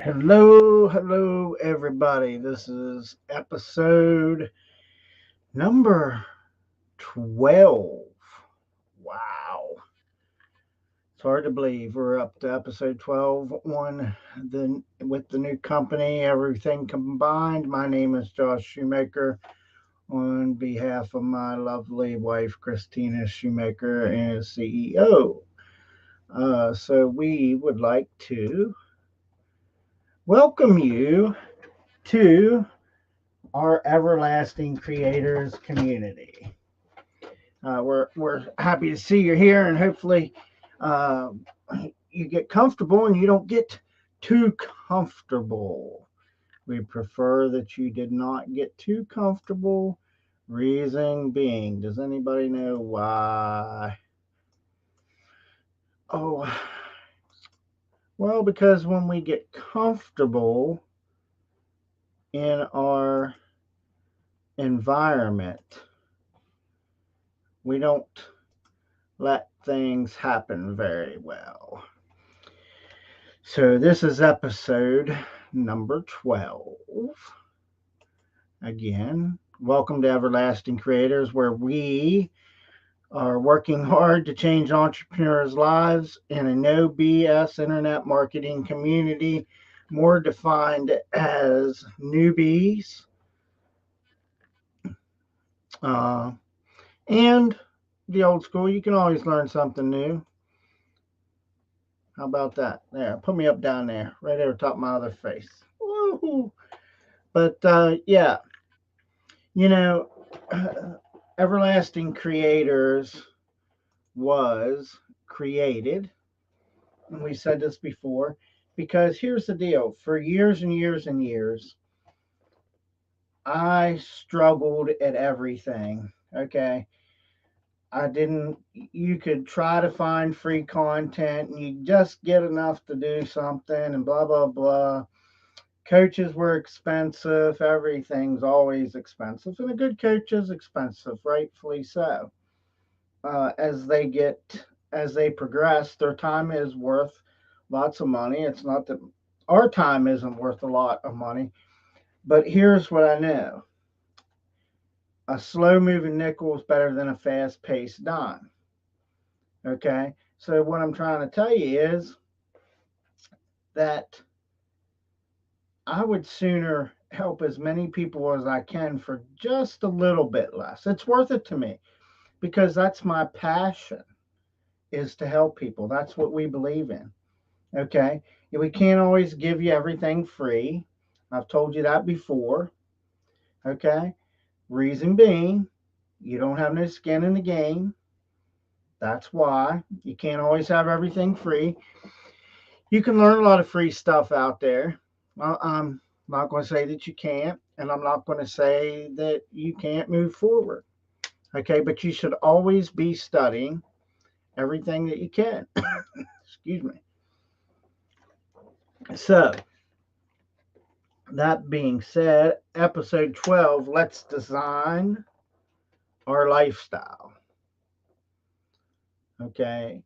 Hello, everybody. This is episode number 12. Wow. It's hard to believe we're up to episode 12 with the new company, everything combined. My name is Josh Shoemaker on behalf of my lovely wife, Christina Shoemaker, as CEO. So we would like to welcome you to our everlasting creators community. We're happy to see you here, and hopefully, uh, you get comfortable and you don't get too comfortable. We prefer that you did not get too comfortable. Reason being, does anybody know why? Oh, well, because when we get comfortable in our environment, we don't let things happen very well. So, this is episode number 12. Again, welcome to Everlasting Creators, where we are working hard to change entrepreneurs' lives in a no BS internet marketing community, more defined as newbies. Uh, and the old school, you can always learn something new. How about that? There, put me up down there, right over top of my other face. Woo-hoo. But yeah, you know, Everlasting Creators was created, and we said this before, because here's the deal. For years and years and years, I struggled at everything. Okay. I didn't, you could try to find free content and you just get enough to do something and blah, blah, blah. Coaches were expensive. Everything's always expensive. And a good coach is expensive, rightfully so. As they progress, their time is worth lots of money. It's not that our time isn't worth a lot of money, but here's what I know: a slow moving nickel is better than a fast paced dime. Okay, so what I'm trying to tell you is that I would sooner help as many people as I can for just a little bit less. It's worth it to me because that's my passion, is to help people. That's what we believe in. Okay. We can't always give you everything free. I've told you that before. Okay. Reason being, you don't have no skin in the game. That's why you can't always have everything free. You can learn a lot of free stuff out there. I'm not going to say that you can't, and I'm not going to say that you can't move forward. Okay. But you should always be studying everything that you can. Excuse me. So, that being said, episode 12, let's design our lifestyle. Okay.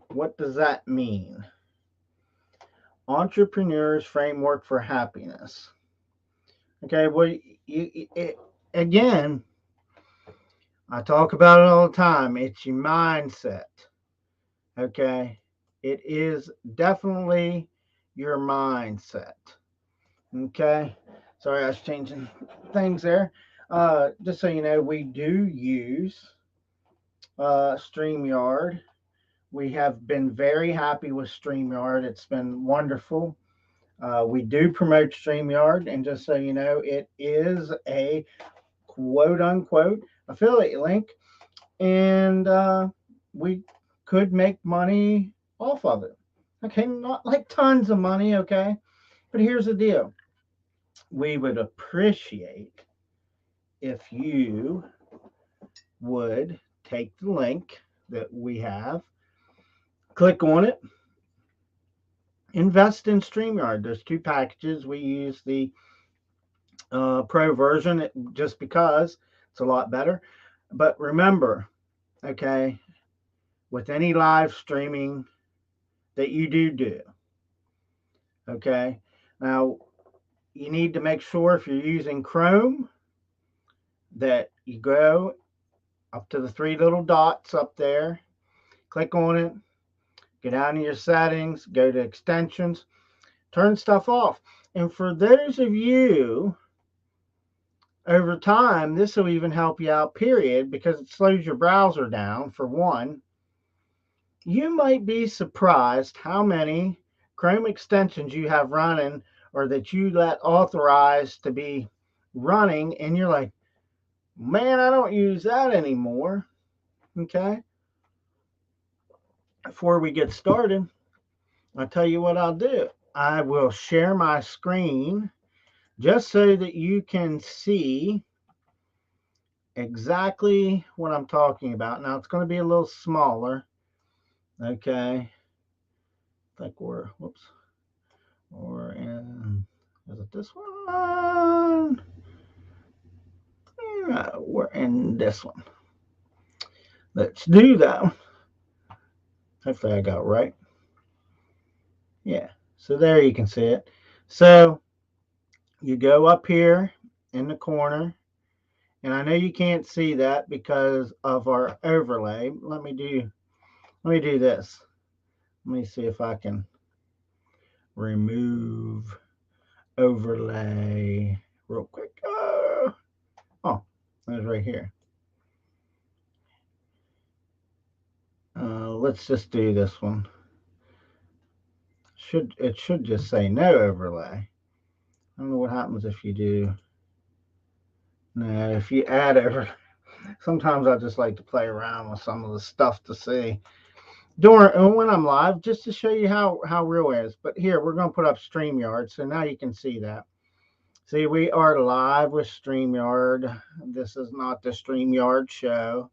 What does that mean? Entrepreneur's framework for happiness. Okay. Well, again, I talk about it all the time. It's your mindset. Okay. It is definitely your mindset. Okay. Sorry, I was changing things there. Just so you know, we do use StreamYard. We have been very happy with StreamYard. It's been wonderful. We do promote StreamYard, and just so you know, it is a quote unquote affiliate link, and we could make money off of it. Okay, not like tons of money, okay? But here's the deal: we would appreciate if you would take the link that we have, click on it, invest in StreamYard. There's two packages. We use the Pro version just because it's a lot better. But remember, okay, with any live streaming that you do, Okay. Now, you need to make sure if you're using Chrome that you go up to the three little dots up there, click on it, go down to your settings, go to extensions, turn stuff off. And for those of you, over time, this will even help you out, period, because it slows your browser down, for one. You might be surprised how many Chrome extensions you have running or that you let authorized to be running, and you're like, man, I don't use that anymore. Okay. Before we get started, I'll tell you what I'll do. I will share my screen just so that you can see exactly what I'm talking about. Now it's going to be a little smaller. Okay. I think whoops, we're in, is it this one? We're in this one. Let's do that one. Hopefully I got it right. Yeah. So there you can see it. So you go up here in the corner, and I know you can't see that because of our overlay. Let me do this. Let me see if I can remove overlay real quick. Oh, it's right here. Let's just do this one. It should just say no overlay. I don't know what happens if you do. No, if you add overlay. Sometimes I just like to play around with some of the stuff to see during when I'm live, just to show you how real it is. But here we're going to put up StreamYard, so now you can see that. See, we are live with StreamYard. This is not the StreamYard show.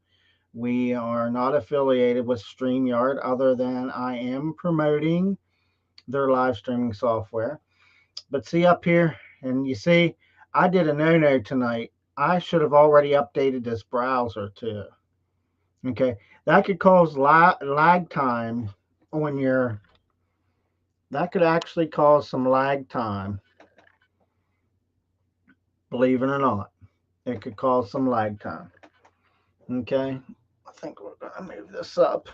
We are not affiliated with StreamYard, other than I am promoting their live streaming software. But see up here, and you see, I did a no-no tonight. I should have already updated this browser too. Okay, that could cause lag time on your, that could actually cause some lag time. Believe it or not, it could cause some lag time. Okay, I think we're going to move this up.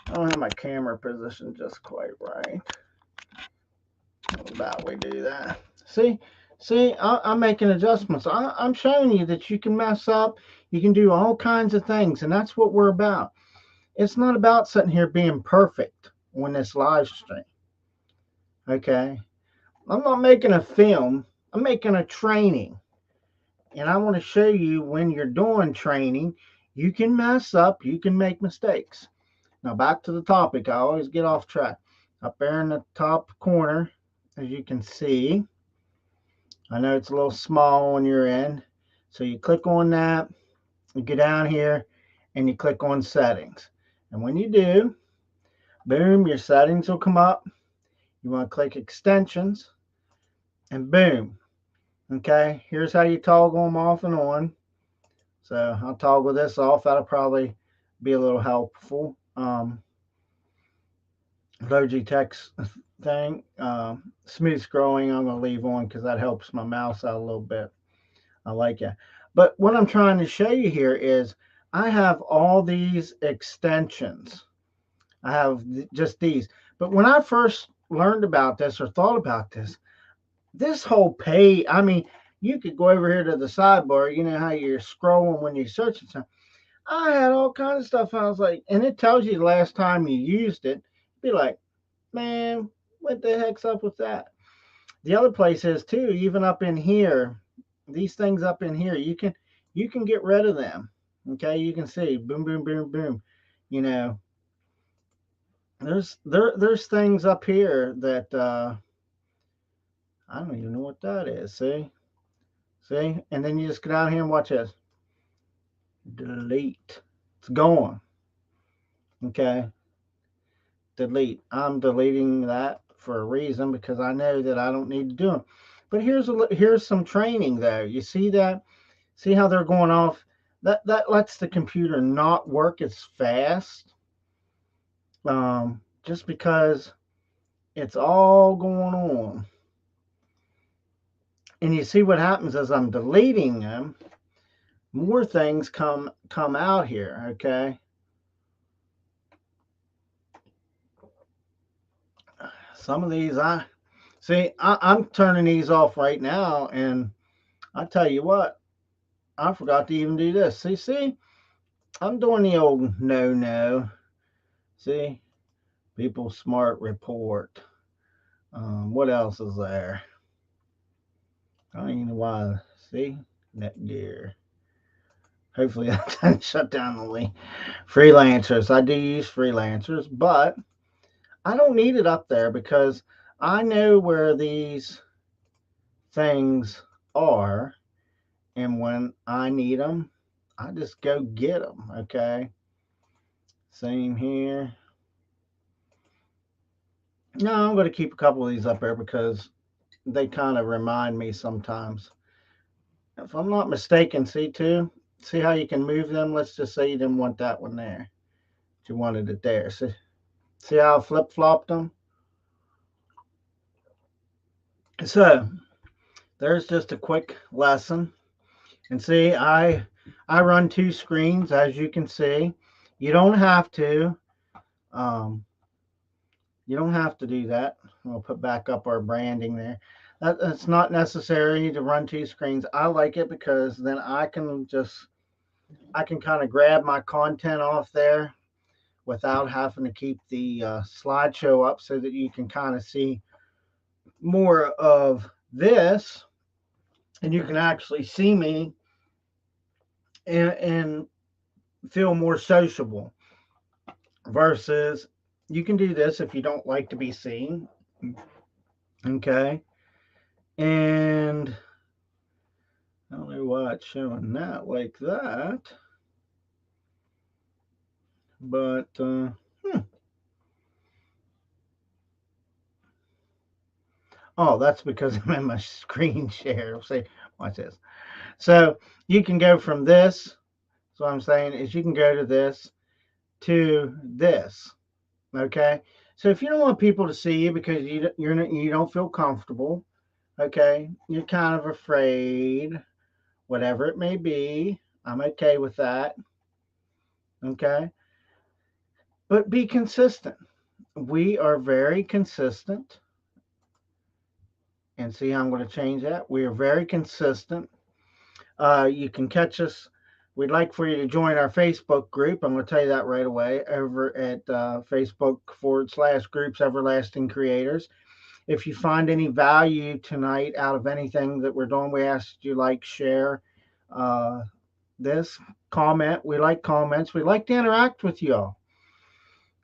I don't have my camera position just quite right. How about we do that? See, I'm making adjustments. I'm showing you that you can mess up. You can do all kinds of things, and that's what we're about. It's not about sitting here being perfect on this live stream. Okay? I'm not making a film. I'm making a training. And I want to show you when you're doing training, you can mess up, you can make mistakes. Now back to the topic. I always get off track. Up there in the top corner, as you can see, I know it's a little small on your end. So you click on that, you get down here, and you click on settings. And when you do, boom, your settings will come up. You want to click extensions, and boom. Okay, here's how you toggle them off and on. So I'll toggle this off. That'll probably be a little helpful. Logitech thing, smooth scrolling, I'm going to leave on because that helps my mouse out a little bit. I like it. But what I'm trying to show you here is I have all these extensions. I have just these. But when I first learned about this or thought about this whole page, I mean, you could go over here to the sidebar. You know how you're scrolling when you're searching something. I had all kinds of stuff. I was like, and it tells you the last time you used it. Be like, man, what the heck's up with that? The other place is too, even up in here, these things up in here, you can get rid of them. Okay, you can see boom, boom, boom, boom. You know, there's things up here that I don't even know what that is. See, and then you just go down here and watch this. Delete. It's gone. Okay, delete. I'm deleting that for a reason because I know that I don't need to do them. But here's some training though. You see that? See how they're going off? That lets the computer not work as fast. Just because it's all going And you see what happens as I'm deleting them, more things come out here, okay? Some of these I'm turning these off right now, and I tell you what, I forgot to even do this. See, I'm doing the old no. See, people smart report. What else is there? I don't even know why. See, Netgear. Hopefully, I didn't shut down the link. Freelancers. I do use freelancers, but I don't need it up there because I know where these things are, and when I need them, I just go get them. Okay. Same here. No, I'm going to keep a couple of these up there because they kind of remind me sometimes. If I'm not mistaken, see how you can move them? Let's just say you didn't want that one there. You wanted it there. See how I flip-flopped them? So there's just a quick lesson. And see, I run two screens, as you can see. You don't have to. Um, you don't have to do that. We'll put back up our branding there. It's not necessary to run two screens. I like it because then I can kind of grab my content off there without having to keep the slideshow up so that you can kind of see more of this, and you can actually see me and feel more sociable versus you can do this if you don't like to be seen. Okay. And I don't know why it's showing that like that, but oh, that's because I'm in my screen share. See, watch this. So you can go from this. So what I'm saying is you can go to this to this. Okay. So if you don't want people to see you because you don't feel comfortable, okay, you're kind of afraid, whatever it may be, I'm okay with that. Okay. But be consistent. We are very consistent. And see how I'm going to change that? We are very consistent. You can catch us. We'd like for you to join our Facebook group. I'm going to tell you that right away over at Facebook/groups Everlasting Creators. If you find any value tonight out of anything that we're doing, we ask you like, share uh, this, comment. We like comments. We like to interact with y'all.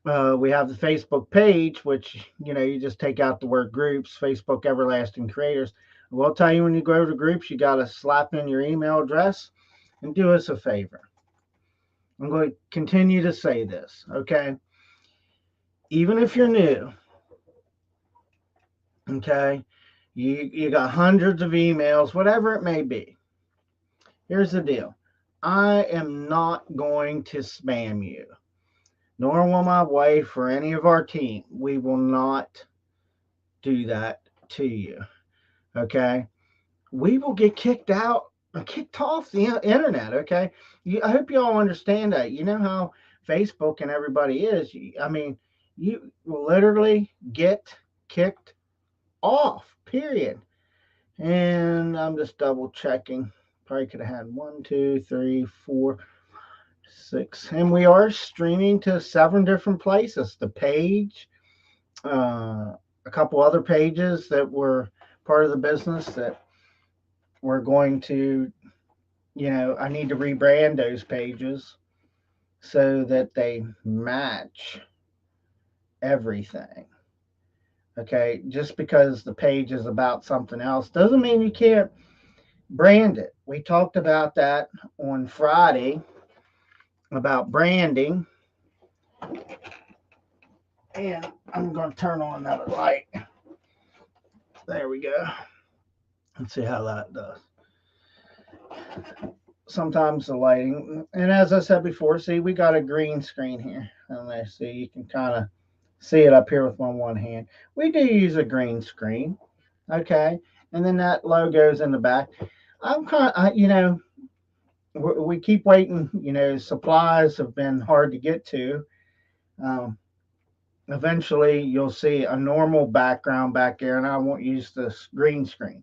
We have the Facebook page, which, you just take out the word groups, Facebook Everlasting Creators. We'll tell you when you go to groups, you got to slap in your email address and do us a favor. I'm going to continue to say this, okay? Even if you're new, okay, you got hundreds of emails, whatever it may be. Here's the deal. I am not going to spam you, nor will my wife or any of our team. We will not do that to you. Okay. We will get kicked out, kicked off the internet. Okay. I hope you all understand that. You know how Facebook and everybody is. I mean, you literally get kicked off, period. And I'm just double checking. Probably could have had 1, 2, 3, 4, 6. And we are streaming to 7 different places. The page, a couple other pages that were part of the business that we're going to, I need to rebrand those pages so that they match everything. Okay, just because the page is about something else doesn't mean you can't brand it. We talked about that on Friday about branding. And I'm going to turn on another light. There we go. Let's see how that does. Sometimes the lighting, and as I said before, see, we got a green screen here. And I see you can kind of see it up here with my one hand. We do use a green screen, okay? and then that logo's in the back. I'm kind of, we keep waiting. Supplies have been hard to get to. Um, Eventually, you'll see a normal background back there, and I won't use this green screen.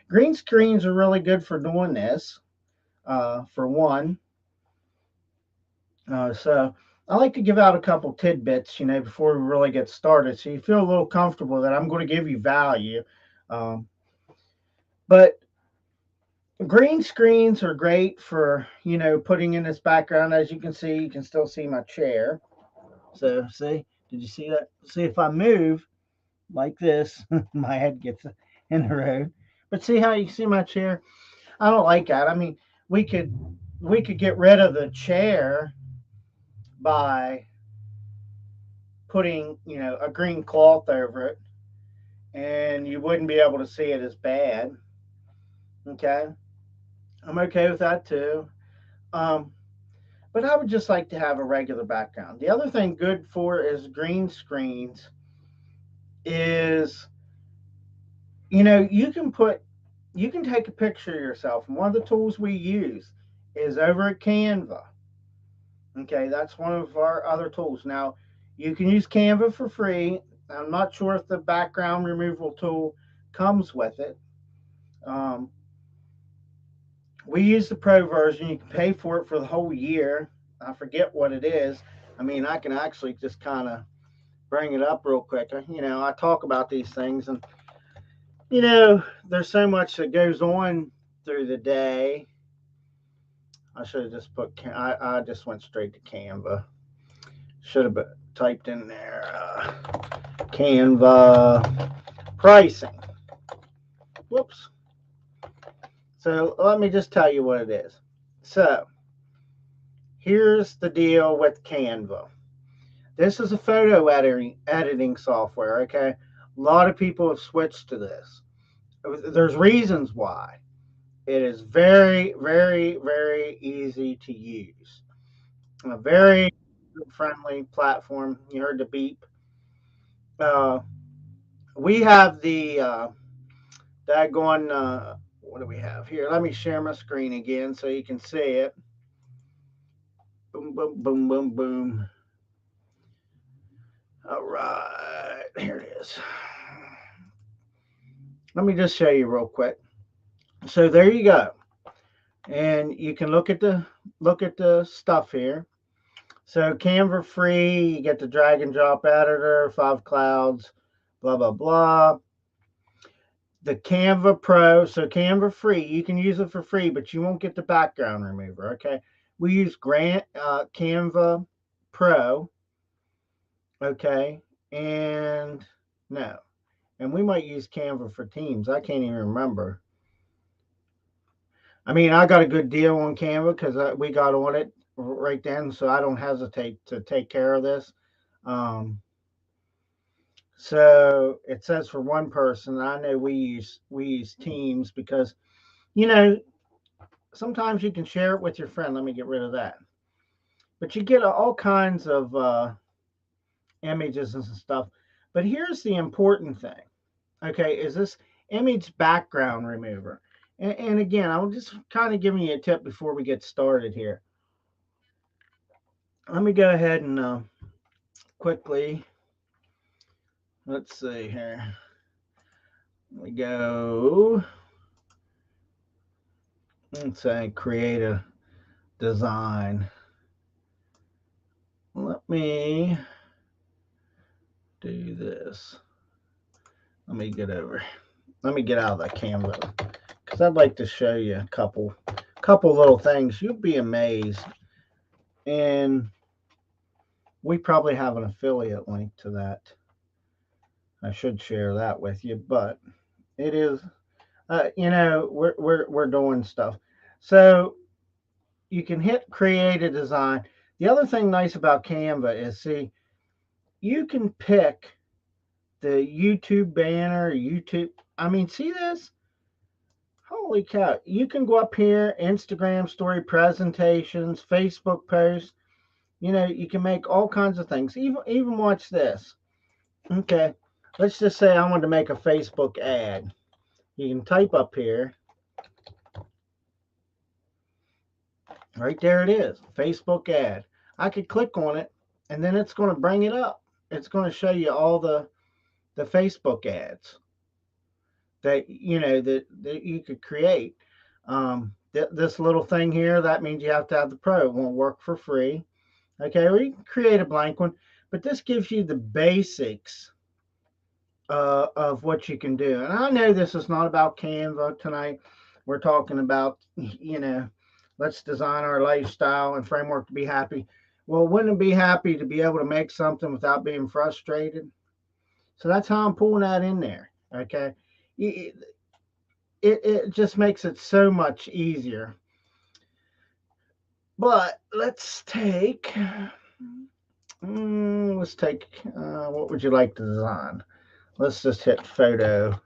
Green screens are really good for doing this. For one, so I like to give out a couple tidbits, before we really get started, so you feel a little comfortable that I'm going to give you value. Um, but green screens are great for putting in this background. As you can still see my chair. So see, did you see that? See, if I move like this, my head gets in the road. But see how you see my chair? I don't like that. I mean, we could we could get rid of the chair by putting a green cloth over it, and you wouldn't be able to see it as bad. Okay, I'm okay with that too. Um, but I would just like to have a regular background. The other thing good for is green screens is you can take a picture of yourself, and one of the tools we use is over at Canva. Okay, that's one of our other tools. Now, you can use Canva for free. I'm not sure if the background removal tool comes with it. Um, we use the pro version. You can pay for it for the whole year. I forget what it is. I mean, I can actually just kind of bring it up real quick. I talk about these things, and there's so much that goes on through the day. I should have just put. I just went straight to Canva. Should have typed in there Canva pricing. Whoops. So let me just tell you what it is. So here's the deal with Canva. This is a photo editing software. Okay, a lot of people have switched to this. There's reasons why. It is very, very, very easy to use. A very friendly platform. You heard the beep. Uh, we have the daggone. What do we have here? Let me share my screen again so you can see it. Boom, boom, boom, boom, boom. All right, here it is. Let me just show you real quick. So there you go, and you can look at the stuff here. So Canva free, you get the drag and drop editor, 5 clouds, blah blah blah. The Canva Pro, so Canva free, you can use it for free, but you won't get the background remover. Okay, we use Canva Pro. Okay, and no, and we might use Canva for Teams. I can't even remember. I mean, I got a good deal on Canva because we got on it right then, so I don't hesitate to take care of this. Um, so it says for one person. I know we use Teams because you know sometimes you can share it with your friend. Let me get rid of that. But you get all kinds of images and stuff. But here's the important thing. Okay, is this image background remover? And again, I'm just kind of giving you a tip before we get started here. Let me go ahead and quickly, let's see here. We go, let's say create a design. Let me do this. Let me get out of that Canva because I'd like to show you a couple little things. You'll be amazed. And we probably have an affiliate link to that. I should share that with you, but it is, we're doing stuff. So you can hit create a design. The other thing nice about Canva is, see, you can pick the YouTube banner, YouTube. I mean, see this? Holy cow. You can go up here, Instagram story presentations, Facebook posts. You can make all kinds of things. Even watch this. Okay. Let's just say I want to make a Facebook ad. You can type up here. Right there it is, Facebook ad. I could click on it, and then it's going to bring it up. It's going to show you all the Facebook ads that that you could create. This little thing here, that means you have to have the pro. It won't work for free. Okay, we can create a blank one, but this gives you the basics of what you can do. And I know this is not about Canva tonight. We're talking about, let's design our lifestyle and framework to be happy. Well, wouldn't it be happy to be able to make something without being frustrated? So that's how I'm pulling that in there. Okay. It just makes it so much easier. But let's take, what would you like to design? Let's just hit photo.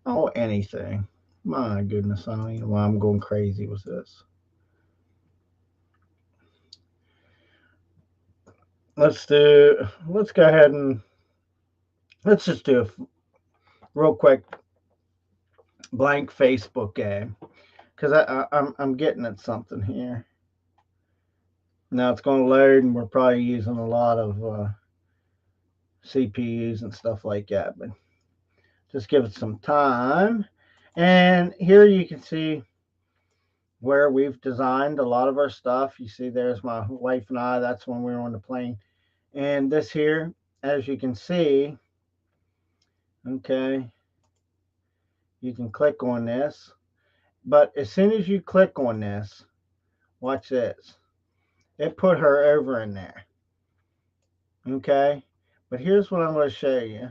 Oh, anything. My goodness, I don't know why I'm going crazy with this. Let's go ahead and let's just do a real quick blank Facebook game because I'm getting at something here. Now it's going to load, and we're probably using a lot of CPUs and stuff like that, but just give it some time. And here you can see where we've designed a lot of our stuff. You see, there's my wife and I. That's when we were on the plane. And this here, as you can see, okay, you can click on this. But as soon as you click on this, watch this. It put her over in there. Okay. But here's what I'm going to show you.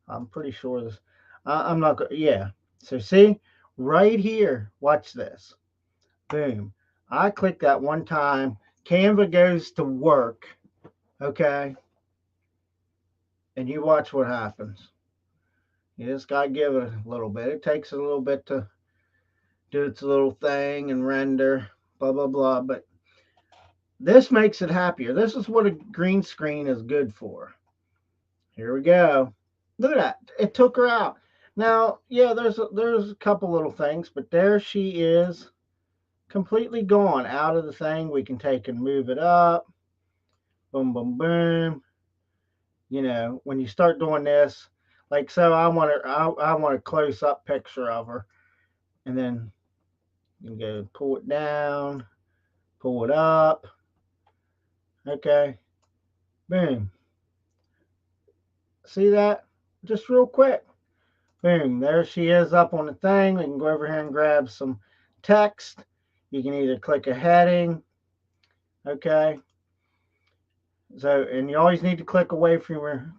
I'm pretty sure this. I'm not going. Yeah. So see, right here. Watch this. Boom. I click that one time. Canva goes to work. Okay. And you watch what happens. You just got to give it a little bit. It takes a little bit to do its little thing and render, blah, blah, blah. But this makes it happier. This is what a green screen is good for. Here we go. Look at that. It took her out. Now, yeah, there's a couple little things, but there she is, completely gone out of the thing. We can take and move it up. Boom, boom, boom. When you start doing this, like so, I want a close up picture of her, and then you can go pull it down, pull it up. Okay, boom. See that? Just real quick. Boom, there she is up on the thing. We can go over here and grab some text. You can either click a heading. Okay. So, and you always need to click away from your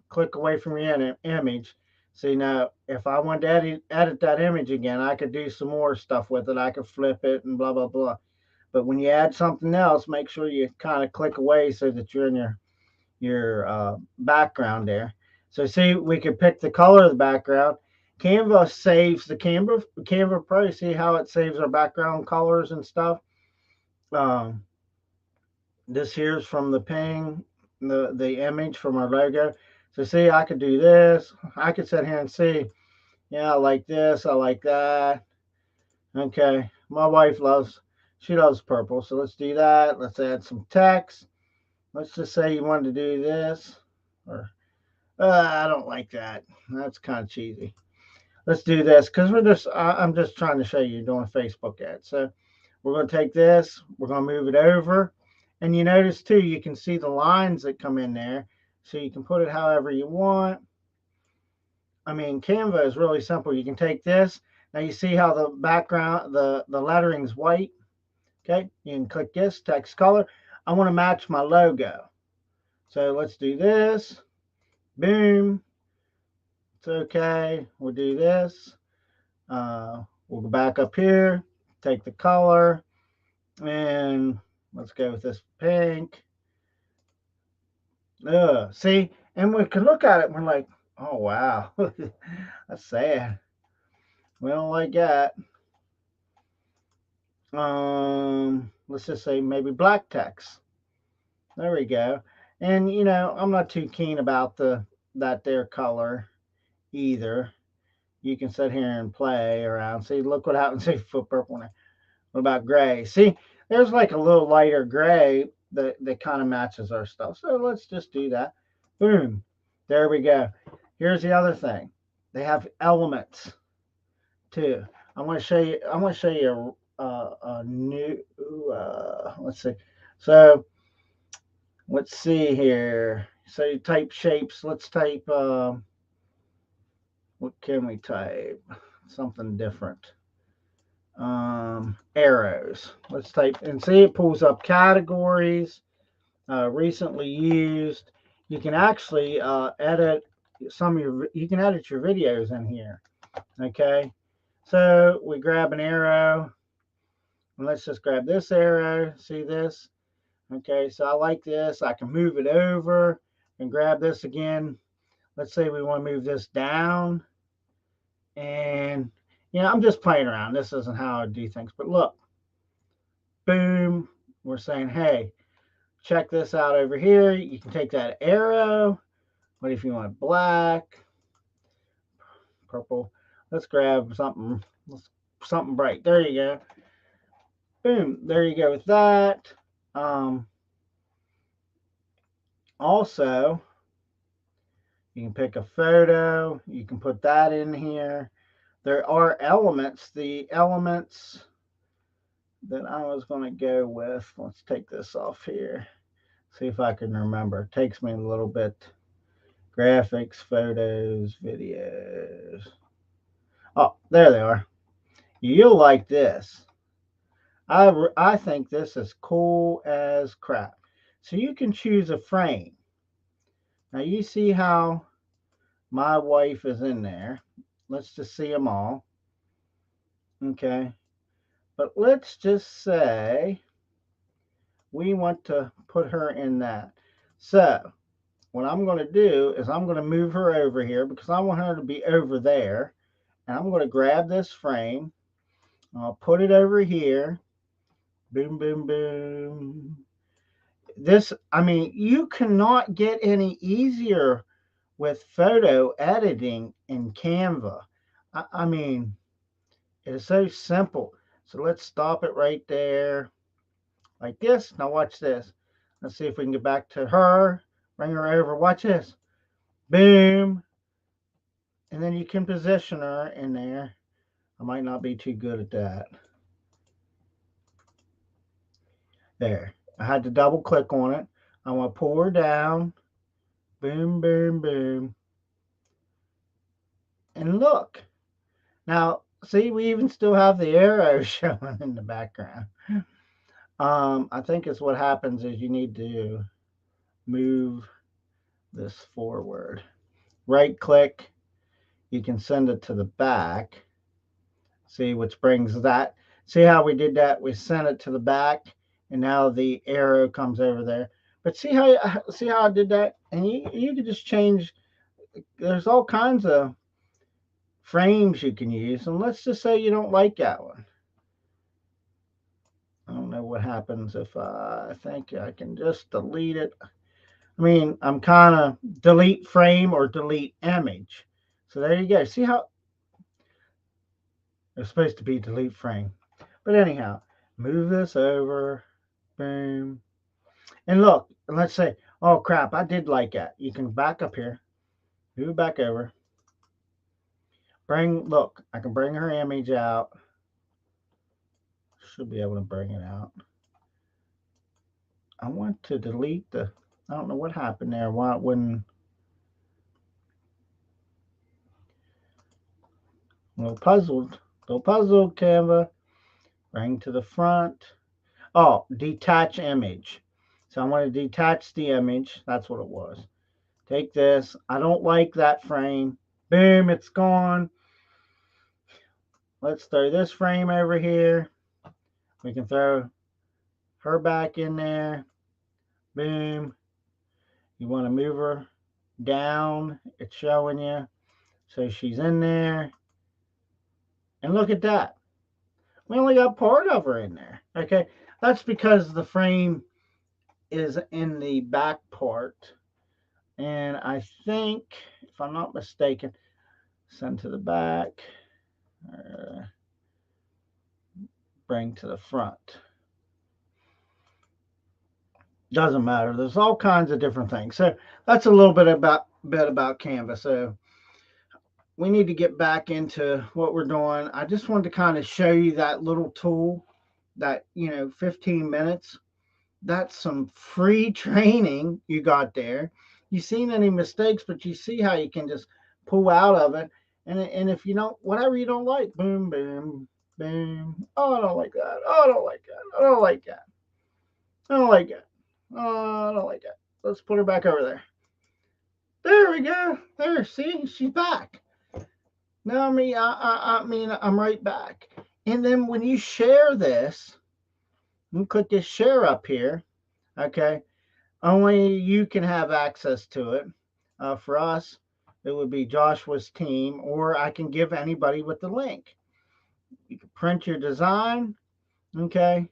image. See, now if I want to edit that image again, I could do some more stuff with it. I could flip it and blah blah blah. But when you add something else, make sure you kind of click away so that you're in your background there. So see, we could pick the color of the background. Canva saves the Canva Pro. See how it saves our background colors and stuff. Um, this here's from the ping, the image from our logo. So see, I could do this. I could sit here and see. Yeah, I like this. I like that. Okay, my wife she loves purple. So let's do that. Let's add some text. Let's just say you wanted to do this, or I don't like that. That's kind of cheesy. Let's do this because I'm just trying to show you doing Facebook ads. So we're going to take this, we're going to move it over. And you notice too, you can see the lines that come in there. So you can put it however you want. I mean, Canva is really simple. You can take this. Now you see how the background, the lettering's white. Okay, you can click this, text color. I want to match my logo. So let's do this. Boom. It's okay. We'll do this. We'll go back up here, take the color, and let's go with this pink. See, and we can look at it and we're like, oh, wow, that's sad. We don't like that. Let's just say maybe black text. There we go. And you know, I'm not too keen about that there color either. You can sit here and play around. See, look what happens if you put purple in there. What about gray? See, there's like a little lighter gray that kind of matches our stuff. So let's just do that. Boom. There we go. Here's the other thing. They have elements too. I'm going to show you. I'm going to show you a new. Let's see. So let's see here. So you type shapes. Let's type. What can we type? Something different. Arrows. Let's type and see. It pulls up categories. Recently used. You can actually edit some of your. You can edit your videos in here. Okay. So we grab an arrow. And let's just grab this arrow. See this? Okay, so I like this. I can move it over and grab this again. Let's say we want to move this down. And, you know, I'm just playing around. This isn't how I do things. But look, boom. We're saying, hey, check this out over here. You can take that arrow. What if you want black, purple? Let's grab something bright. There you go. Boom. There you go with that. Also, you can pick a photo. You can put that in here. There are elements. The elements that I was going to go with. Let's take this off here. See if I can remember. It takes me a little bit. Graphics, photos, videos. Oh, there they are. You'll like this. I think this is cool as crap. So you can choose a frame. Now you see how my wife is in there. Let's just see them all. Okay. But let's just say we want to put her in that. So what I'm going to do is I'm going to move her over here because I want her to be over there. And I'm going to grab this frame. I'll put it over here. Boom, boom, boom. This, I mean, you cannot get any easier with photo editing in Canva. I mean, it is so simple. So let's stop it right there like this. Now watch this. Let's see if we can get back to her. Bring her over. Watch this. Boom. And then you can position her in there. I might not be too good at that. There. I had to double click on it. I want to pull her down. Boom, boom, boom. And look. Now, see, we even still have the arrow showing in the background. I think it's what happens is you need to move this forward. Right click. You can send it to the back. See, which brings that. See how we did that? We sent it to the back, and now the arrow comes over there. But see how I did that? And you can just change. There's all kinds of frames you can use. And let's just say you don't like that one. I don't know what happens if I think I can just delete it. I mean, I'm kind of delete frame or delete image. So there you go. See how it's supposed to be delete frame. But anyhow, move this over. Boom. And look, let's say, oh crap, I did like that. You can back up here. Move back over. Look, I can bring her image out. Should be able to bring it out. I want to delete I don't know what happened there. Why it wouldn't. A little puzzled. Canva. Bring to the front. Oh, detach image. So I want to detach the image. That's what it was. Take this. I don't like that frame. Boom, it's gone. Let's throw this frame over here. We can throw her back in there. Boom. You want to move her down. It's showing you. So she's in there. And look at that. We only got part of her in there. Okay. That's because the frame is in the back part. And I think, if I'm not mistaken, send to the back, bring to the front. Doesn't matter. There's all kinds of different things. So that's a little bit about Canva. So we need to get back into what we're doing. I just wanted to kind of show you that little tool, that 15 minutes. That's some free training you got there. You seen any mistakes, but you see how you can just pull out of it. And if you don't, whatever you don't like, boom, boom, boom. Oh, I don't like that. Oh, I don't like that. I don't like that. I don't like it. Oh, I don't like it. Let's put her back over there. There we go. There, see, she's back. Now I'm right back. And then when you share this, you click this share up here. Okay, only you can have access to it. For us, it would be Joshua's team, or I can give anybody with the link. You can print your design. Okay,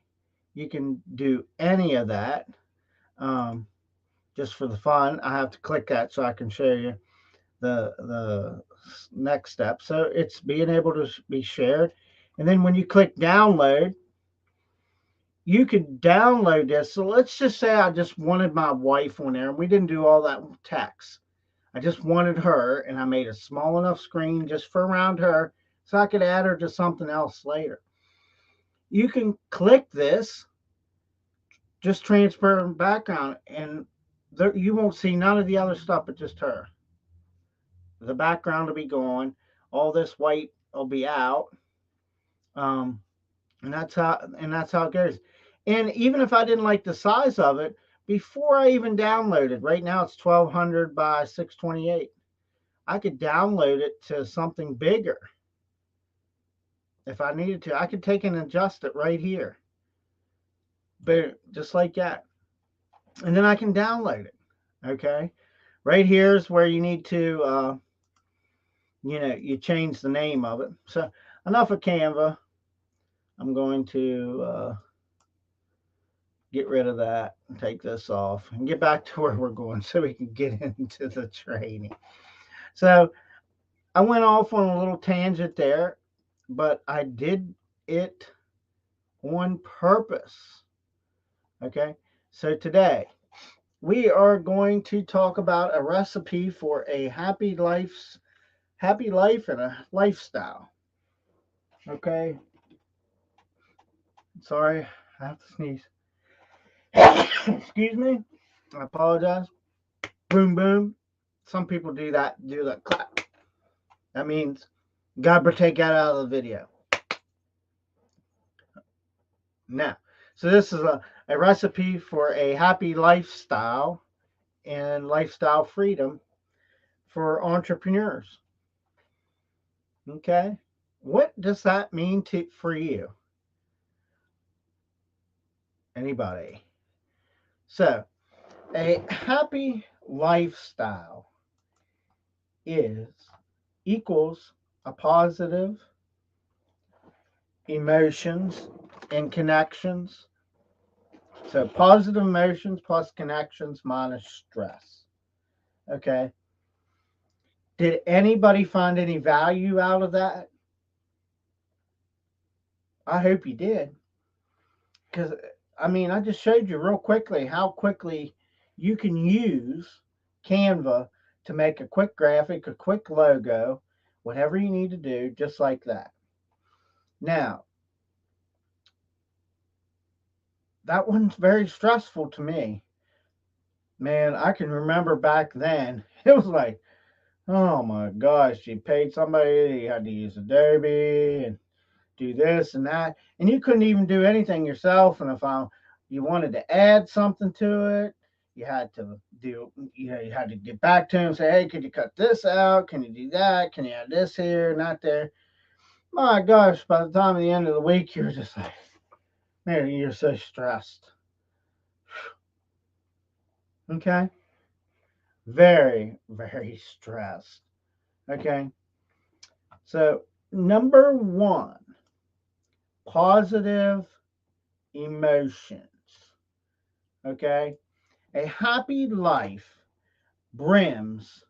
you can do any of that. Just for the fun, I have to click that so I can show you the next step. So it's being able to be shared. And then when you click download, you could download this. So let's just say I just wanted my wife on there, and we didn't do all that text. I just wanted her, and I made a small enough screen just for around her so I could add her to something else later. You can click this, just transfer background, and there, you won't see none of the other stuff but just her. The background will be gone. All this white will be out. Um, and that's how it goes. And even if I didn't like the size of it, before I even downloaded, right now it's 1200 by 628. I could download it to something bigger if I needed to. I could take and adjust it right here, but just like that, and then I can download it. Okay, right here is where you need to, you change the name of it. So enough of Canva. I'm going to get rid of that and take this off and get back to where we're going so we can get into the training. So I went off on a little tangent there, but I did it on purpose. Okay, so today we are going to talk about a recipe for a happy life and a lifestyle. Okay, sorry, I have to sneeze. Excuse me, I apologize. Boom, boom. Some people do that clap. That means God take that out of the video. Now, so this is a recipe for a happy lifestyle and lifestyle freedom for entrepreneurs. Okay, what does that mean for you? Anybody? So, a happy lifestyle is equals a positive emotions and connections. So positive emotions plus connections minus stress. Okay. Did anybody find any value out of that? I hope you did. Because, I just showed you real quickly how quickly you can use Canva to make a quick graphic, a quick logo, whatever you need to do, just like that. Now, that one's very stressful to me. Man, I can remember back then, it was like, oh my gosh, you paid somebody, you had to use Adobe and do this and that, and you couldn't even do anything yourself. And if you wanted to add something to it, you had to you had to get back to him and say, hey, could you cut this out? Can you do that? Can you add this here, not there? My gosh, by the time of the end of the week, you're just like, man, you're so stressed. Okay, very, very stressed. Okay, so number one, positive emotions. Okay, A happy life brims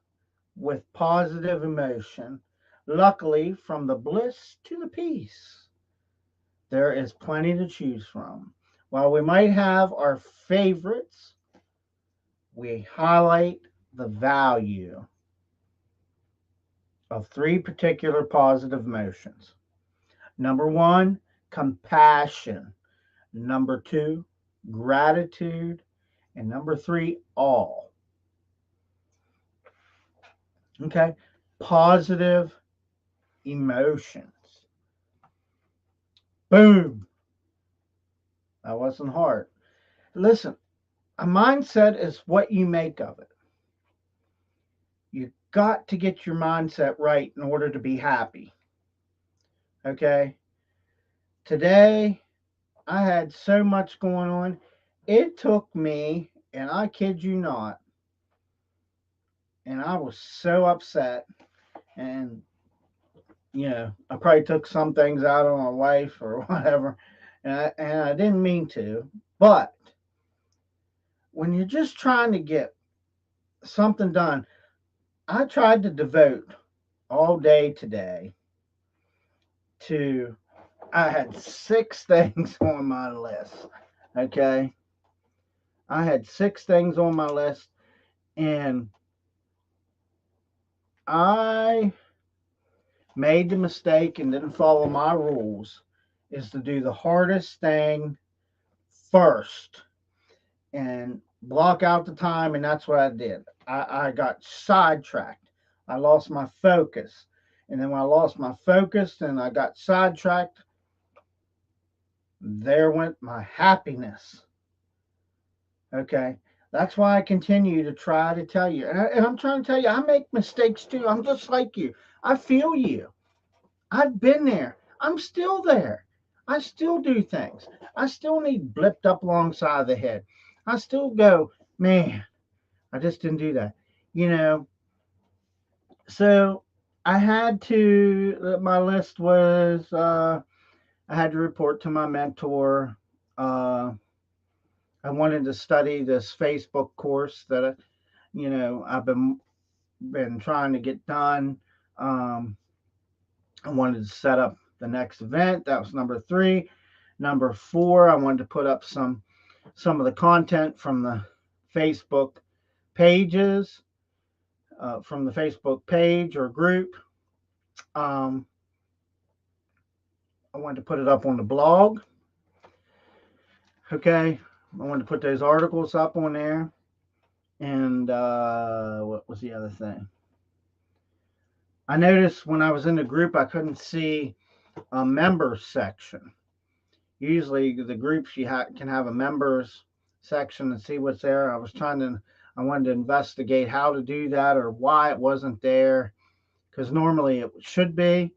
with positive emotion. Luckily, from the bliss to the peace, there is plenty to choose from. While we might have our favorites, we highlight the value of three particular positive emotions. Number one, compassion. Number two, gratitude. And number three, awe. Okay. Positive emotions. Boom. That wasn't hard. Listen, a mindset is what you make of it. You got to get your mindset right in order to be happy. Okay. Today, I had so much going on. It took me, and I kid you not, and I was so upset. And, I probably took some things out on my wife or whatever. And I didn't mean to. But when you're just trying to get something done, I tried to devote all day today to, I had 6 things on my list. Okay. I had 6 things on my list, and I made the mistake and didn't follow my rules is to do the hardest thing first and block out the time. And that's what I did. I got sidetracked. I lost my focus. And then when I lost my focus and I got sidetracked, there went my happiness. Okay. That's why I continue to try to tell you. And I'm trying to tell you, I make mistakes too. I'm just like you. I feel you. I've been there. I'm still there. I still do things. I still need blipped up alongside the head. I still go, man, I just didn't do that. You know, so I had to, my list was, I had to report to my mentor. Uh, I wanted to study this Facebook course that, I've been trying to get done. Um, I wanted to set up the next event. That was number 3. Number 4, I wanted to put up some of the content from the Facebook pages, from the Facebook page or group. Um, I wanted to put it up on the blog. Okay, I wanted to put those articles up on there. And what was the other thing? I noticed when I was in the group, I couldn't see a members section. Usually, the groups can have a members section and see what's there. I wanted to investigate how to do that or why it wasn't there, because normally it should be.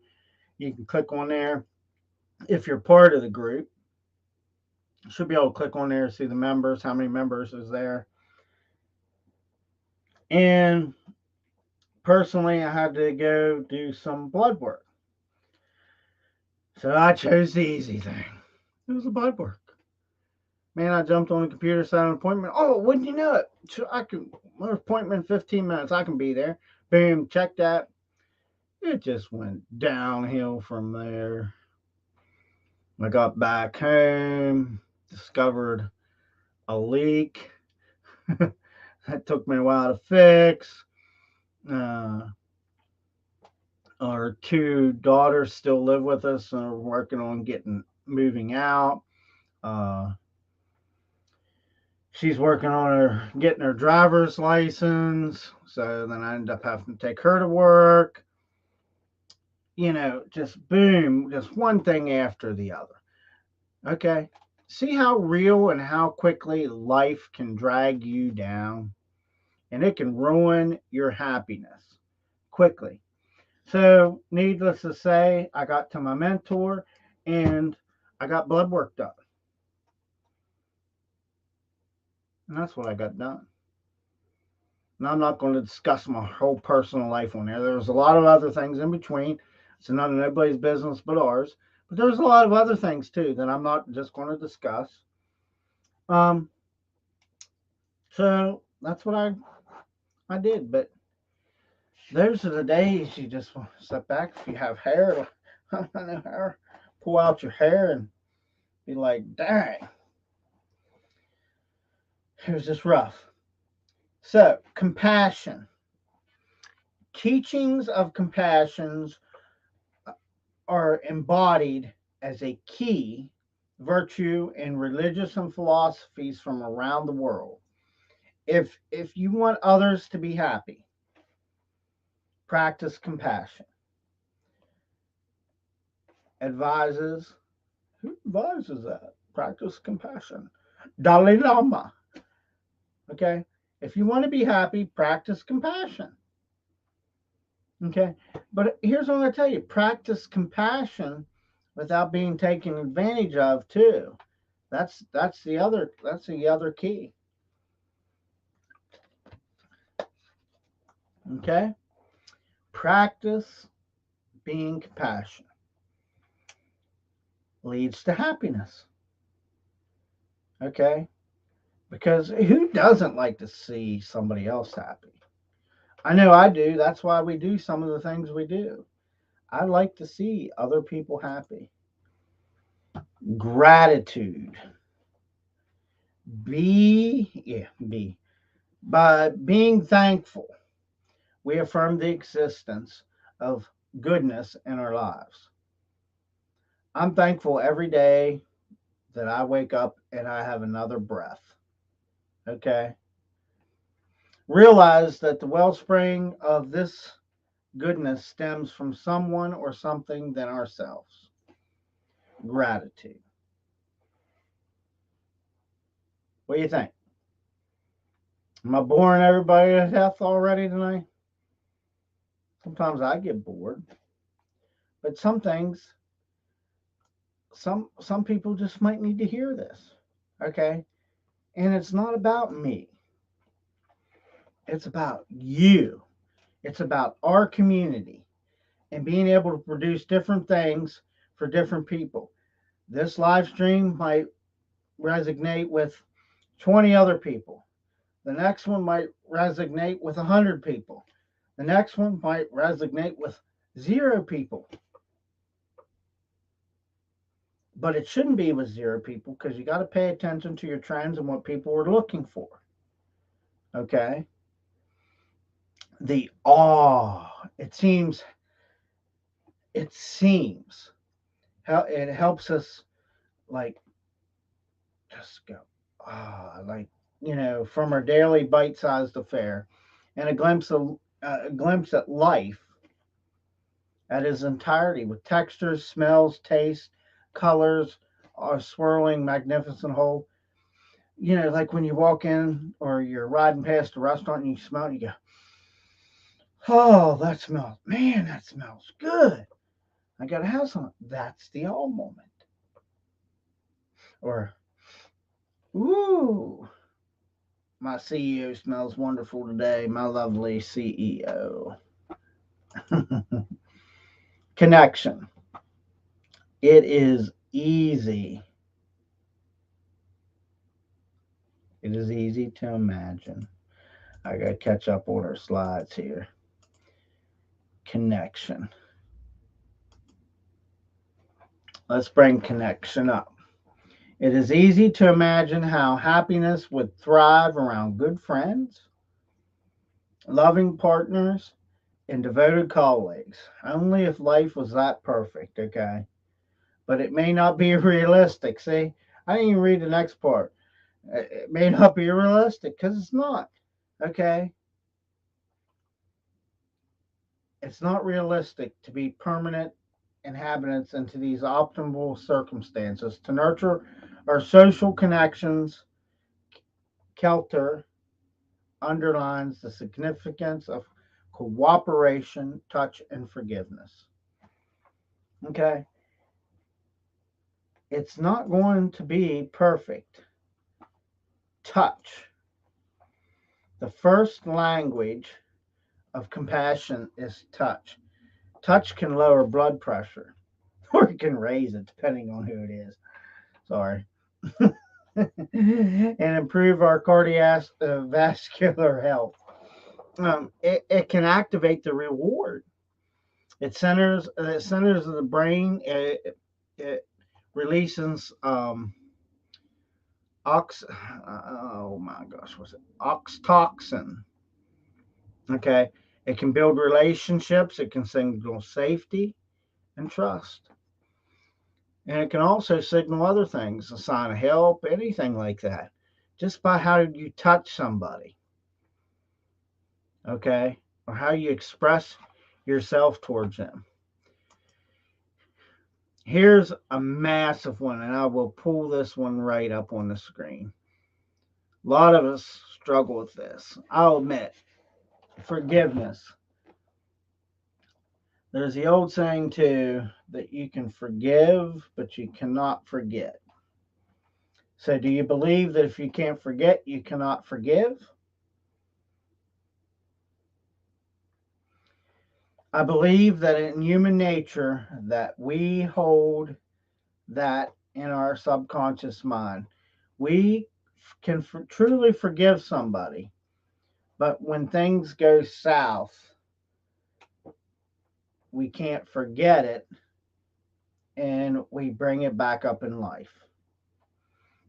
You can click on there if you're part of the group. You should be able to click on there, see the members, how many members is there. And personally, I had to go do some blood work. So I chose the easy thing. It was the blood work. Man, I jumped on the computer, set an appointment. Oh, wouldn't you know it? Appointment 15 minutes. I can be there. Boom, check that. It just went downhill from there. I got back home, discovered a leak. That took me a while to fix. Our 2 daughters still live with us and are working on moving out. She's working on getting her driver's license. So then I end up having to take her to work. Just boom, just one thing after the other. Okay. See how real and how quickly life can drag you down, and it can ruin your happiness quickly. So, needless to say, I got to my mentor and I got blood work done. And that's what I got done. Now, I'm not going to discuss my whole personal life on there. There's a lot of other things in between. It's none of nobody's business but ours. But there's a lot of other things too that I'm not just going to discuss. So that's what I did. But those are the days you just want to step back. If you have hair, I know hair, pull out your hair and be like, dang, it was just rough. So, compassion. Teachings of compassions are embodied as a key virtue in religious and philosophies from around the world. If you want others to be happy, practice compassion. Advises, who advises that? Practice compassion. Dalai Lama. Okay? If you want to be happy, practice compassion. Okay? But here's what I'm going to tell you, practice compassion without being taken advantage of too. That's the other key. Okay? Practice being compassionate leads to happiness. Okay? Because who doesn't like to see somebody else happy? I know I do. That's why we do some of the things we do. I like to see other people happy. Gratitude. Be. By being thankful, we affirm the existence of goodness in our lives. I'm thankful every day that I wake up and I have another breath. Okay? Realize that the wellspring of this goodness stems from someone or something than ourselves. Gratitude. What do you think? Am I boring everybody to death already tonight? Sometimes I get bored. But some things, some people just might need to hear this. Okay? And it's not about me. It's about you. It's about our community and being able to produce different things for different people. This live stream might resonate with 20 other people. The next one might resonate with 100 people. The next one might resonate with 0 people. But it shouldn't be with 0 people because you got to pay attention to your trends and what people are looking for. Okay? The awe. It seems how it helps us like just go like from our daily bite-sized affair and a glimpse at life at its entirety with textures, smells, tastes, colors, a swirling magnificent whole. Like when you walk in or you're riding past a restaurant and you smell it, you go, oh, that smells good. I gotta have some. That's the all moment. Or, ooh, my CEO smells wonderful today, my lovely CEO. Connection. It is easy. It is easy to imagine. I gotta catch up on our slides here. Connection. Let's bring connection up. It is easy to imagine how happiness would thrive around good friends, loving partners, and devoted colleagues. Only if life was that perfect, okay? But it may not be realistic. See, I didn't even read the next part. It may not be realistic because it's not, okay? It's not realistic to be permanent inhabitants into these optimal circumstances. To nurture our social connections, Kelter underlines the significance of cooperation, touch, and forgiveness. Okay? It's not going to be perfect. Touch. The first language of compassion is touch. Touch can lower blood pressure or it can raise it depending on who it is. Sorry. and improve our cardiovascular health. It can activate the reward. It centers of the brain. It releases oh my gosh, what's it? Oxytocin. Okay, it can build relationships. It can signal safety and trust, and it can also signal other things, a sign of help, anything like that, just by how you touch somebody. Okay, or how you express yourself towards them. Here's a massive one, and I will pull this one right up on the screen. A lot of us struggle with this. I'll admit, forgiveness. There's the old saying, too, that you can forgive, but you cannot forget. So, do you believe that if you can't forget, you cannot forgive? I believe that in human nature that we hold that in our subconscious mind. We can truly forgive somebody, but when things go south, we can't forget it and we bring it back up in life.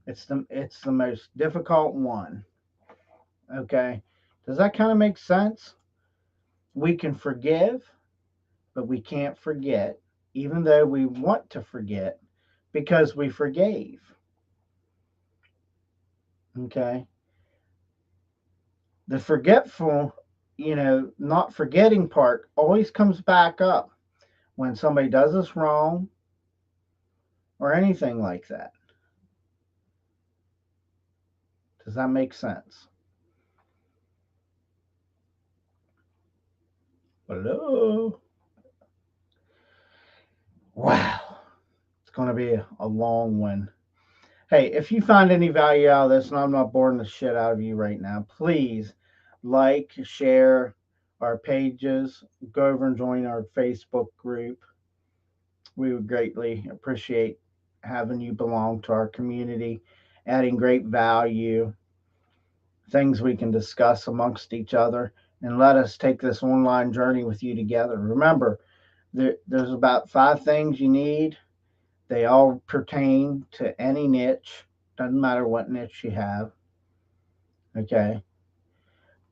It's the most difficult one. Okay? Does that kind of make sense? We can forgive, but we can't forget, even though we want to forget because we forgave. Okay? The forgetful, not forgetting part always comes back up when somebody does us wrong or anything like that. Does that make sense? Hello? Wow. It's going to be a long one. Hey, if you find any value out of this, and I'm not boring the shit out of you right now, please like, share our pages, go over and join our Facebook group. We would greatly appreciate having you belong to our community, adding great value, things we can discuss amongst each other, and let us take this online journey with you together. Remember, there's about 5 things you need. They all pertain to any niche, doesn't matter what niche you have. Okay.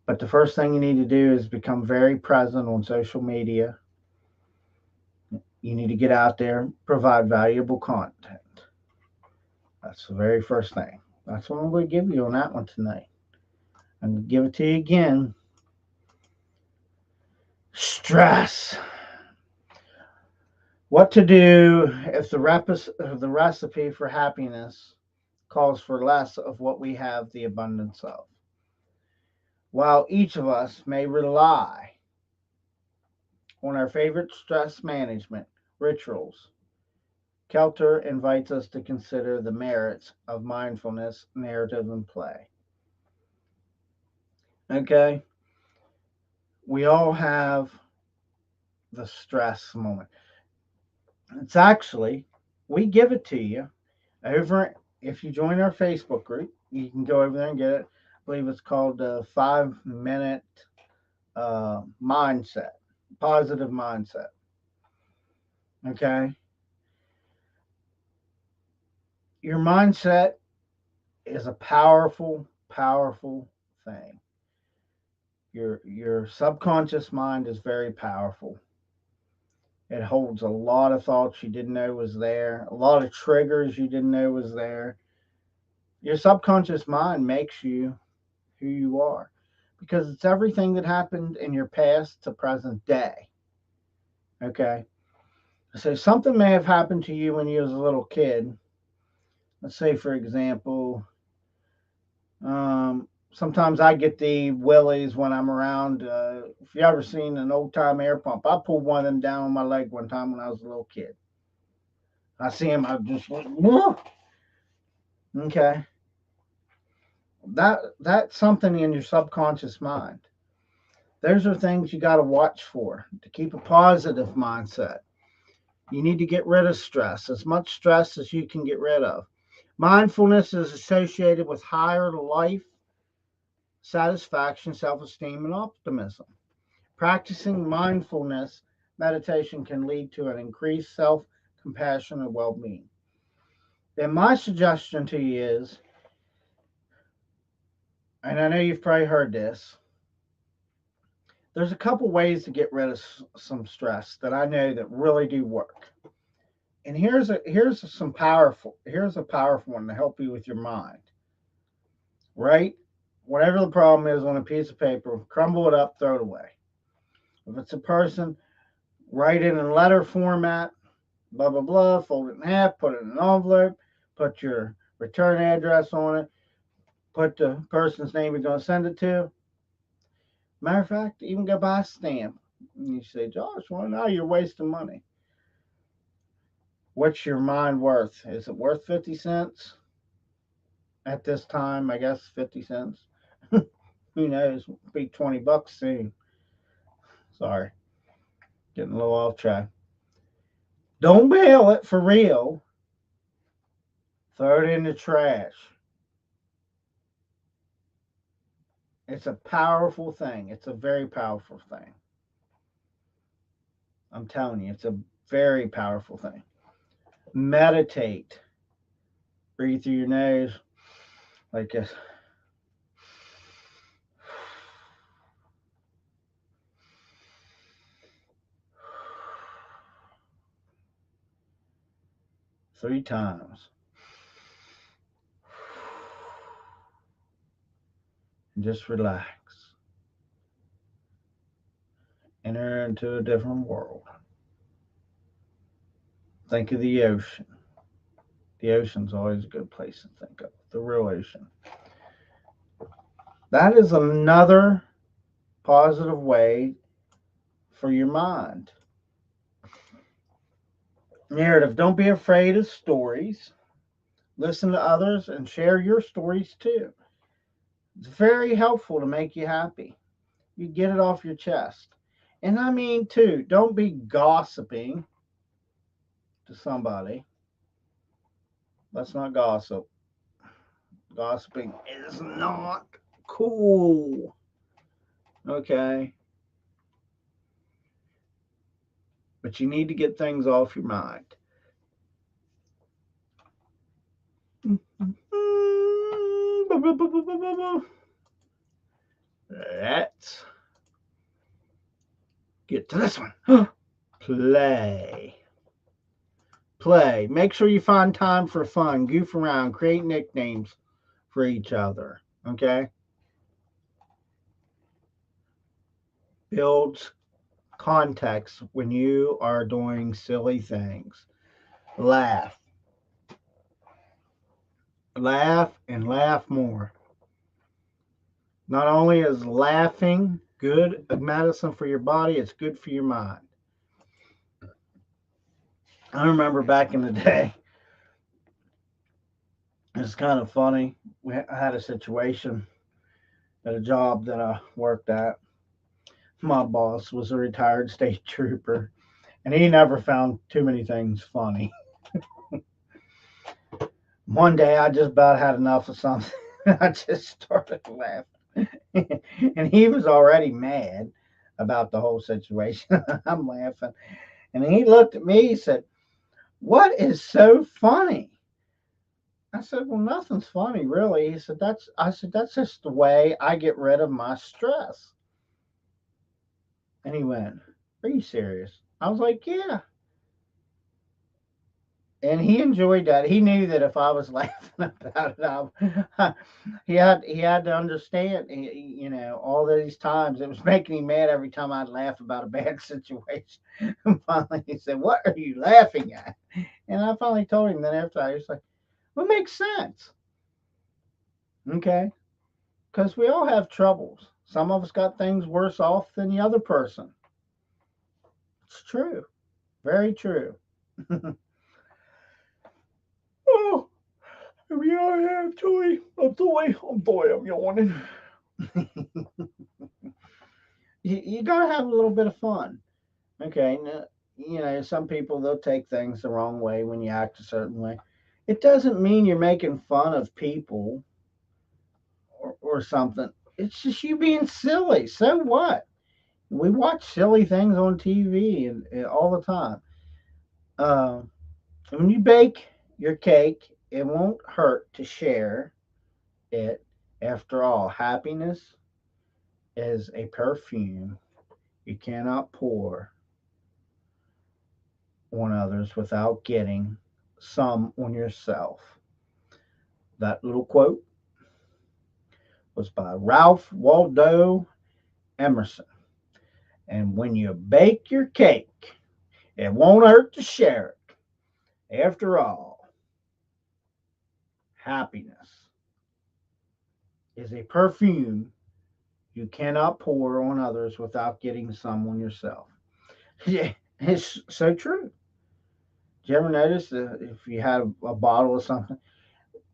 But the first thing you need to do is become very present on social media. You need to get out there, provide valuable content. That's the very first thing. That's what I'm going to give you on that one tonight. I'm going to give it to you again. Stress. What to do if the recipe for happiness calls for less of what we have the abundance of. While each of us may rely on our favorite stress management rituals, Kelter invites us to consider the merits of mindfulness, narrative, and play. Okay? We all have the stress moment. It's actually, we give it to you over. If you join our Facebook group, you can go over there and get it. I believe it's called 5 minute mindset, positive mindset. Okay? Your mindset is a powerful, powerful thing. Your subconscious mind is very powerful. It holds a lot of thoughts you didn't know was there, a lot of triggers you didn't know was there. Your subconscious mind makes you who you are because it's everything that happened in your past to present day. Okay? So something may have happened to you when you was a little kid. Let's say, for example, sometimes I get the willies when I'm around. If you ever seen an old time air pump, I pulled one of them down on my leg one time when I was a little kid. I see him, I just went, whoa. Okay. That's something in your subconscious mind. Those are things you got to watch for to keep a positive mindset. You need to get rid of stress, as much stress as you can get rid of. Mindfulness is associated with higher life satisfaction, self esteem, and optimism. Practicing mindfulness meditation can lead to an increased self compassion and well being. Then, my suggestion to you is, and I know you've probably heard this, there's a couple ways to get rid of some stress that I know that really do work. And here's a powerful one to help you with your mind. Right? Whatever the problem is on a piece of paper, crumble it up, throw it away. If it's a person, write it in letter format, blah blah blah, fold it in half, put it in an envelope, put your return address on it, put the person's name you're going to send it to. Matter of fact, even go buy a stamp. And you say, Josh, well, now you're wasting money. What's your mind worth? Is it worth 50 cents? At this time, I guess 50 cents. Who knows? It'll be 20 bucks soon. Sorry, getting a little off track. Don't mail it for real. Throw it in the trash. It's a powerful thing. It's a very powerful thing. I'm telling you, it's a very powerful thing. Meditate. Breathe through your nose like this. 3 times. And just relax. Enter into a different world. Think of the ocean. The ocean's always a good place to think of. The real ocean. That is another positive way for your mind. Narrative. Don't be afraid of stories. Listen to others and share your stories too. It's very helpful to make you happy. You get it off your chest. And I mean, too, don't be gossiping to somebody. Let's not gossip. Gossiping is not cool. Okay? But you need to get things off your mind. Let's get to this one. Play. Play. Make sure you find time for fun. Goof around. Create nicknames for each other. Okay? Builds context when you are doing silly things. Laugh. Laugh and laugh more. Not only is laughing good medicine for your body, it's good for your mind. I remember back in the day, it's kind of funny. I had a situation at a job that I worked at. My boss was a retired state trooper, and he never found too many things funny. One day, I just about had enough of something. I just started laughing. And he was already mad about the whole situation. I'm laughing. And he looked at me, he said, "What is so funny?" I said, "Well, nothing's funny, really." He said, "That's just the way I get rid of my stress." And he went, "Are you serious?" I was like, "Yeah." And he enjoyed that. He knew that if I was laughing about it, he had to understand. All these times it was making him mad every time I'd laugh about a bad situation. And finally, he said, "What are you laughing at?" And I finally told him. Then after I was like, "Well, it makes sense, okay? Because we all have troubles. Some of us got things worse off than the other person. It's true, very true." Oh, yeah, I have, Joey. I'm sorry, I'm yawning. You gotta have a little bit of fun. Okay, some people they'll take things the wrong way when you act a certain way. It doesn't mean you're making fun of people or something. It's just you being silly. So what? We watch silly things on TV and all the time. Uh, when you bake your cake, it won't hurt to share it. After all, happiness is a perfume you cannot pour on others without getting some on yourself. That little quote was by Ralph Waldo Emerson. And when you bake your cake, it won't hurt to share it. After all, happiness is a perfume you cannot pour on others without getting some on yourself. Yeah, it's so true. Did you ever notice that if you had a bottle of something,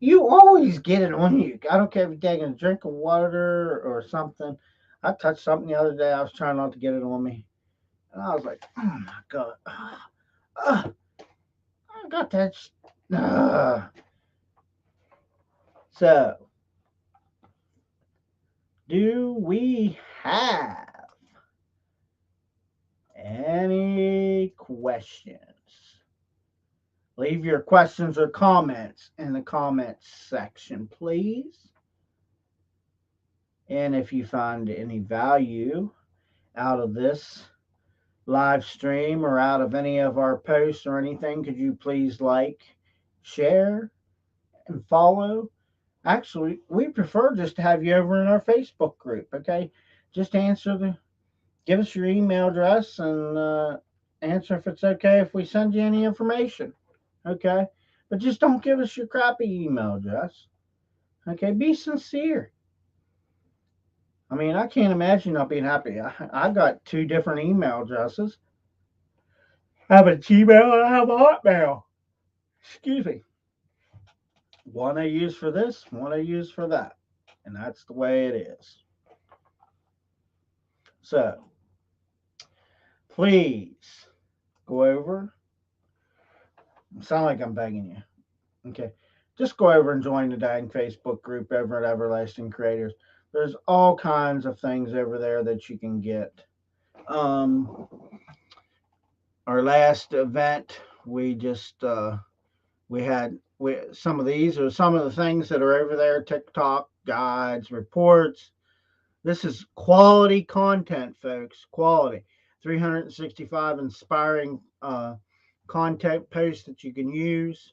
you always get it on you? I don't care if you're taking a drink of water or something. I touched something the other day. I was trying not to get it on me. And I was like, oh my God. I got that. So, do we have any questions? Leave your questions or comments in the comments section, please. And if you find any value out of this live stream or out of any of our posts or anything, could you please like, share, and follow? Actually, we prefer just to have you over in our Facebook group, okay? Just give us your email address and answer if it's okay if we send you any information, okay? But just don't give us your crappy email address, okay? Be sincere. I mean, I can't imagine not being happy. I got two different email addresses. I have a Gmail and I have a Hotmail. Excuse me. One I use for this, one I use for that. And that's the way it is. So, please go over. Sound like I'm begging you. Okay. Just go over and join the dang Facebook group over at Everlasting Creators. There's all kinds of things over there that you can get. Um, our last event, we some of these are some of the things that are over there: TikTok guides, reports. This is quality content, folks. Quality. 365 inspiring content posts that you can use.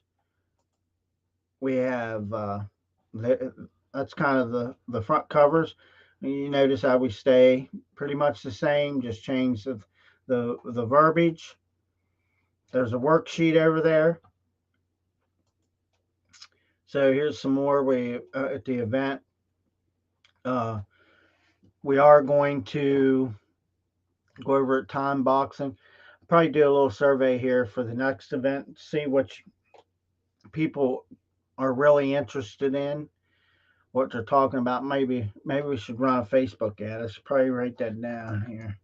We have that's kind of the front covers. You notice how we stay pretty much the same, just change the verbiage. There's a worksheet over there. So here's some more. We at the event. Uh, we are going to go over at time boxing. Probably do a little survey here for the next event. See which people are really interested in, what they're talking about. Maybe we should run a Facebook ad. I should probably write that down here.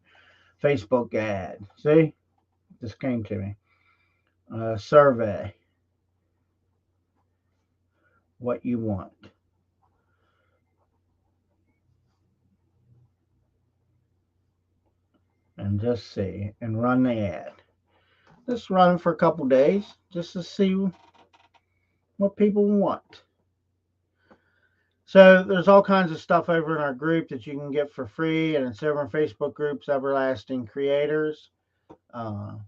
Facebook ad. See, this came to me. Survey. What you want. And just see and run the ad. Just run it for a couple days just to see what people want. So there's all kinds of stuff over in our group that you can get for free, and it's over in Facebook groups, Everlasting Creators. So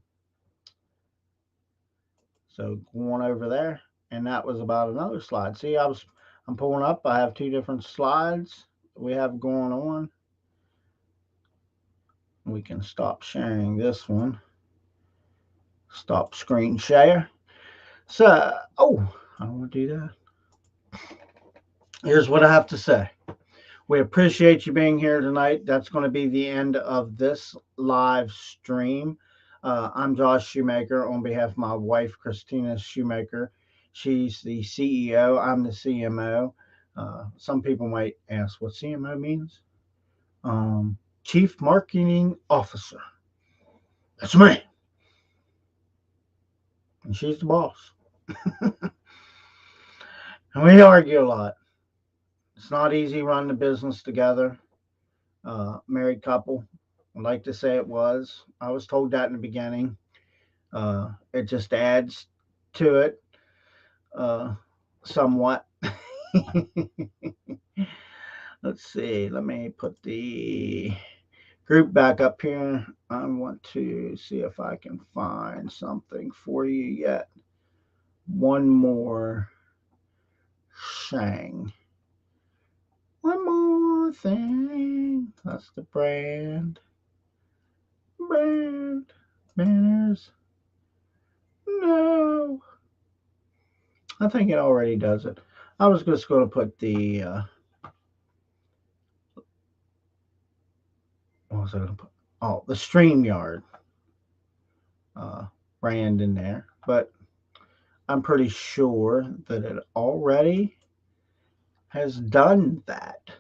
go on over there, and that was about another slide. See, I'm pulling up. I have two different slides we have going on. We can stop sharing this one. Stop screen share. So, I don't want to do that. Here's what I have to say. We appreciate you being here tonight. That's going to be the end of this live stream. I'm Josh Shoemaker on behalf of my wife, Christina Shoemaker. She's the CEO. I'm the CMO. Some people might ask what CMO means. Chief Marketing Officer. That's me. And she's the boss. And we argue a lot. It's not easy running a business together. Married couple. I'd like to say it was. I was told that in the beginning. It just adds to it uh, somewhat. Let's see. Let me put the group back up here. I want to see if I can find something for you yet. One more thing. One more thing. That's the brand. Brand. Banners. No. I think it already does it. I was just going to put the, what was I going to put? Oh, the StreamYard uh, brand in there. But I'm pretty sure that it already has done that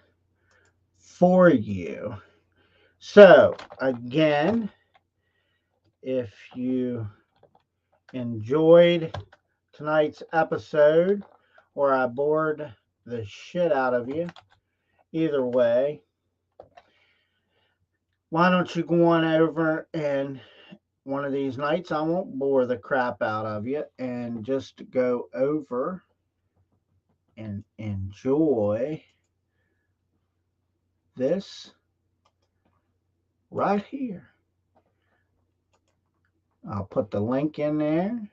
for you. So, again, if you enjoyed tonight's episode or I bored the shit out of you, either way, why don't you go on over and one of these nights I won't bore the crap out of you and just go over and enjoy this right here. I'll put the link in there.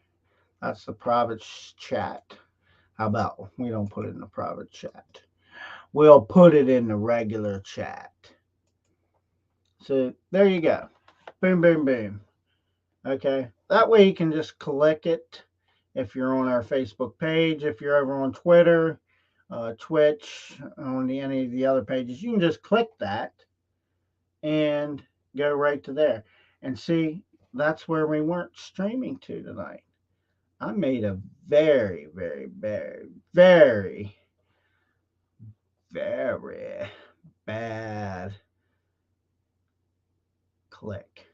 That's the private chat. How about we don't put it in the private chat? We'll put it in the regular chat. So there you go. Boom, boom, boom. Okay. That way you can just click it if you're on our Facebook page, if you're over on Twitter, Twitch, on any of the other pages, you can just click that and go right to there. And see, that's where we weren't streaming to tonight. I made a very, very, very, very, very bad click.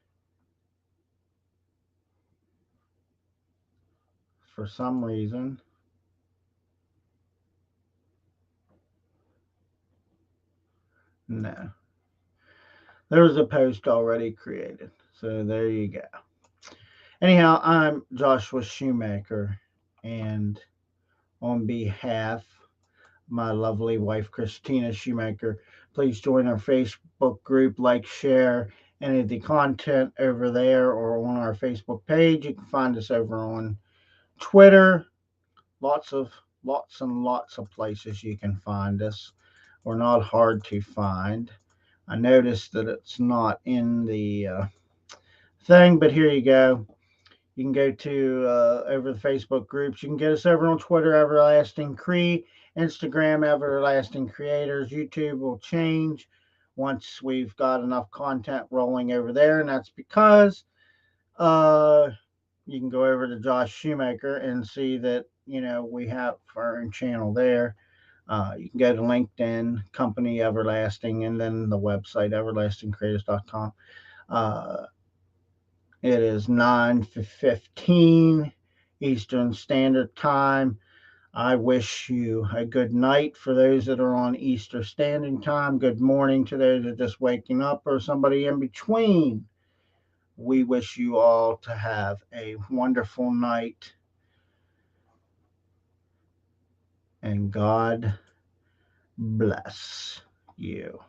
For some reason, no. There was a post already created. So there you go. Anyhow, I'm Joshua Shoemaker, and on behalf of my lovely wife, Christina Shoemaker, please join our Facebook group, like, share any of the content over there or on our Facebook page. You can find us over on Twitter. Lots and lots of places you can find us. We're not hard to find. I noticed that it's not in the thing, but here you go. You can go to over the Facebook groups. You can get us over on Twitter, Everlasting Cree, Instagram, Everlasting Creators. YouTube will change once we've got enough content rolling over there, and that's because you can go over to Josh Shoemaker and see that we have our own channel there. You can go to LinkedIn, Company Everlasting, and then the website everlastingcreators.com. It is 9:15 Eastern Standard Time. I wish you a good night for those that are on Eastern Standard Time. Good morning to those that are just waking up or somebody in between. We wish you all to have a wonderful night. And God bless you.